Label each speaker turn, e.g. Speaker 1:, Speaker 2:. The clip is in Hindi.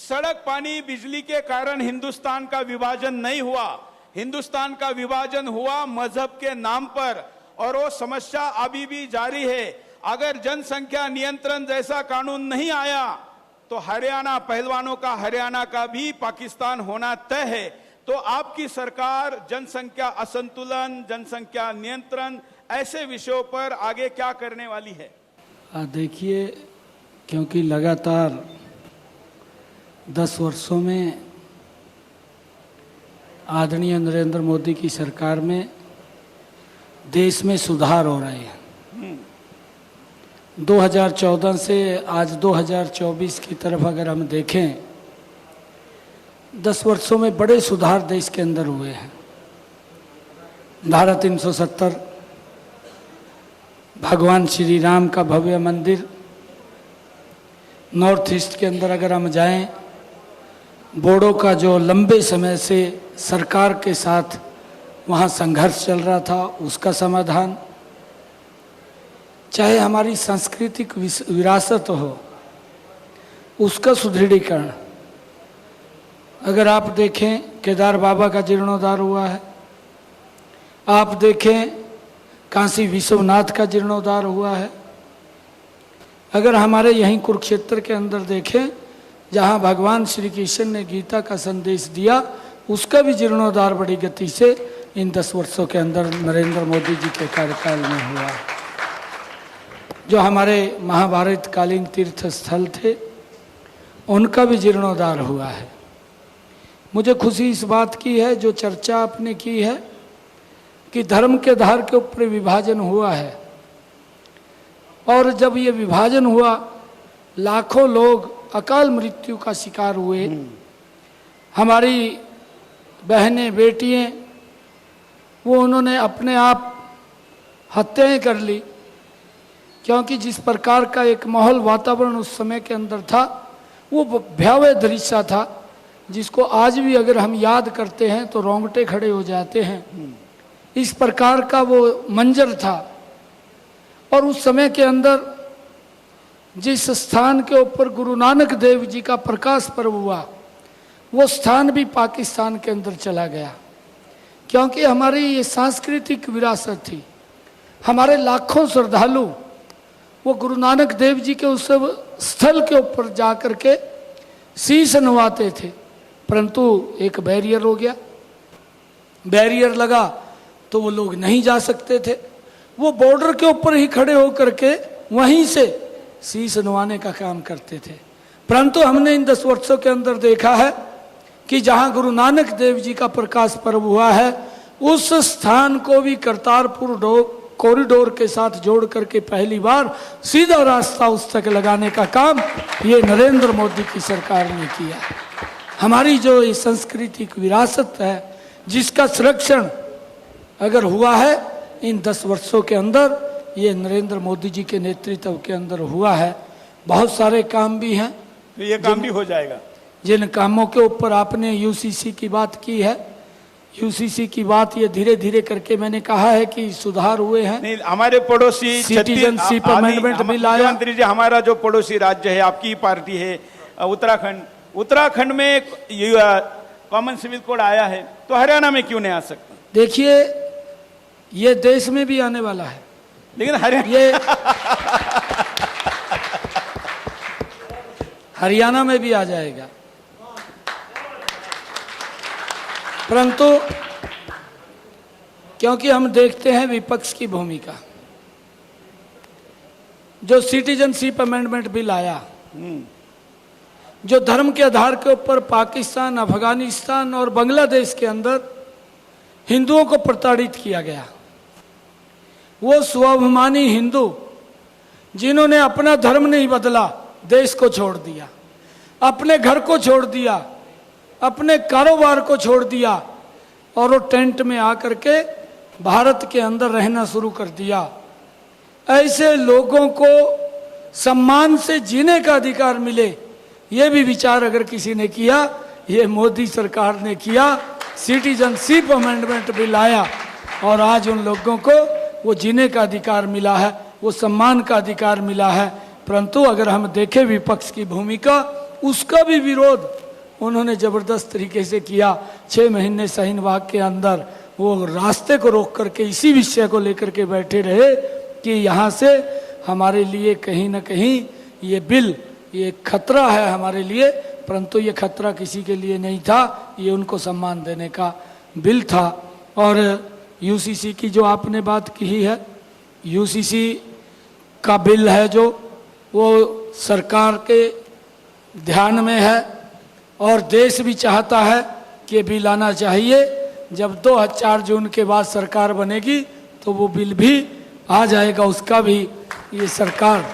Speaker 1: सड़क, पानी, बिजली के कारण हिंदुस्तान का विभाजन नहीं हुआ। हिंदुस्तान का विभाजन हुआ मजहब के नाम पर, और वो समस्या अभी भी जारी है। अगर जनसंख्या नियंत्रण जैसा कानून नहीं आया तो हरियाणा, पहलवानों का हरियाणा का भी पाकिस्तान होना तय है। तो आपकी सरकार जनसंख्या असंतुलन, जनसंख्या नियंत्रण ऐसे विषयों पर आगे क्या करने वाली है?
Speaker 2: देखिए, क्योंकि लगातार 10 वर्षों में आदरणीय नरेंद्र मोदी की सरकार में देश में सुधार हो रहे हैं। 2014 से आज 2024 की तरफ अगर हम देखें, 10 वर्षों में बड़े सुधार देश के अंदर हुए हैं। धारा 370, भगवान श्री राम का भव्य मंदिर, नॉर्थ ईस्ट के अंदर अगर हम जाएं, बोडो का जो लंबे समय से सरकार के साथ वहाँ संघर्ष चल रहा था, उसका समाधान, चाहे हमारी सांस्कृतिक विरासत हो, उसका सुदृढ़ीकरण। अगर आप देखें, केदार बाबा का जीर्णोद्धार हुआ है। आप देखें, काशी विश्वनाथ का जीर्णोद्धार हुआ है। अगर हमारे यहीं कुरुक्षेत्र के अंदर देखें, जहां भगवान श्री कृष्ण ने गीता का संदेश दिया, उसका भी जीर्णोद्धार बड़ी गति से इन 10 वर्षों के अंदर नरेंद्र मोदी जी के कार्यकाल में हुआ। जो हमारे महाभारत कालीन तीर्थ स्थल थे, उनका भी जीर्णोद्धार हुआ है। मुझे खुशी इस बात की है, जो चर्चा आपने की है कि धर्म के आधार के ऊपर विभाजन हुआ है, और जब ये विभाजन हुआ, लाखों लोग अकाल मृत्यु का शिकार हुए। हमारी बहनें, बेटियां, वो उन्होंने अपने आप हत्याएं कर ली, क्योंकि जिस प्रकार का एक माहौल, वातावरण उस समय के अंदर था, वो भयावह दृश्य था, जिसको आज भी अगर हम याद करते हैं तो रोंगटे खड़े हो जाते हैं। इस प्रकार का वो मंजर था। और उस समय के अंदर जिस स्थान के ऊपर गुरु नानक देव जी का प्रकाश पर्व हुआ, वो स्थान भी पाकिस्तान के अंदर चला गया, क्योंकि हमारी ये सांस्कृतिक विरासत थी। हमारे लाखों श्रद्धालु वो गुरु नानक देव जी के उस स्थल के ऊपर जा कर के शीश नवाते थे, परंतु एक बैरियर हो गया। बैरियर लगा तो वो लोग नहीं जा सकते थे। वो बॉर्डर के ऊपर ही खड़े होकर के वहीं से शीश नवाने का काम करते थे। परंतु हमने इन 10 वर्षों के अंदर देखा है कि जहां गुरु नानक देव जी का प्रकाश पर्व हुआ है, उस स्थान को भी करतारपुर कॉरिडोर के साथ जोड़ करके पहली बार सीधा रास्ता उस तक लगाने का काम ये नरेंद्र मोदी की सरकार ने किया। हमारी जो ये सांस्कृतिक विरासत है, जिसका संरक्षण अगर हुआ है इन 10 वर्षों के अंदर, ये नरेंद्र मोदी जी के नेतृत्व के अंदर हुआ है। बहुत सारे काम भी हैं,
Speaker 1: तो ये काम भी हो जाएगा।
Speaker 2: जिन कामों के ऊपर आपने यूसीसी की बात की है, यूसीसी की बात ये धीरे धीरे करके मैंने कहा है कि सुधार हुए हैं।
Speaker 1: नहीं, हमारे पड़ोसी
Speaker 2: सिटीजनशिप अमेंडमेंट बिल आया।
Speaker 1: मंत्री जी, हमारा जो पड़ोसी राज्य है, आपकी पार्टी है उत्तराखंड, उत्तराखंड में कॉमन सिविल कोड आया है, तो हरियाणा में क्यों नहीं आ सकता?
Speaker 2: देखिए, ये देश में भी आने वाला है,
Speaker 1: लेकिन
Speaker 2: हरियाणा में भी आ जाएगा। परंतु क्योंकि हम देखते हैं विपक्ष की भूमिका, जो सिटीजनशिप अमेंडमेंट बिल आया, जो धर्म के आधार के ऊपर पाकिस्तान, अफगानिस्तान और बांग्लादेश के अंदर हिंदुओं को प्रताड़ित किया गया, वो स्वाभिमानी हिंदू जिन्होंने अपना धर्म नहीं बदला, देश को छोड़ दिया, अपने घर को छोड़ दिया, अपने कारोबार को छोड़ दिया, और वो टेंट में आकर के भारत के अंदर रहना शुरू कर दिया। ऐसे लोगों को सम्मान से जीने का अधिकार मिले, ये भी विचार अगर किसी ने किया, ये मोदी सरकार ने किया। सिटीजनशिप अमेंडमेंट बिल आया और आज उन लोगों को वो जीने का अधिकार मिला है, वो सम्मान का अधिकार मिला है। परंतु अगर हम देखें विपक्ष की भूमिका, उसका भी विरोध उन्होंने जबरदस्त तरीके से किया। 6 महीने शाहीन बाग के अंदर वो रास्ते को रोक करके इसी विषय को लेकर के बैठे रहे कि यहाँ से हमारे लिए कहीं ना कहीं ये बिल, ये खतरा है हमारे लिए, परंतु ये खतरा किसी के लिए नहीं था, ये उनको सम्मान देने का बिल था। और यूसीसी की जो आपने बात की है, यूसीसी का बिल है जो वो सरकार के ध्यान में है और देश भी चाहता है कि बिल आना चाहिए। जब 4 जून के बाद सरकार बनेगी तो वो बिल भी आ जाएगा, उसका भी ये सरकार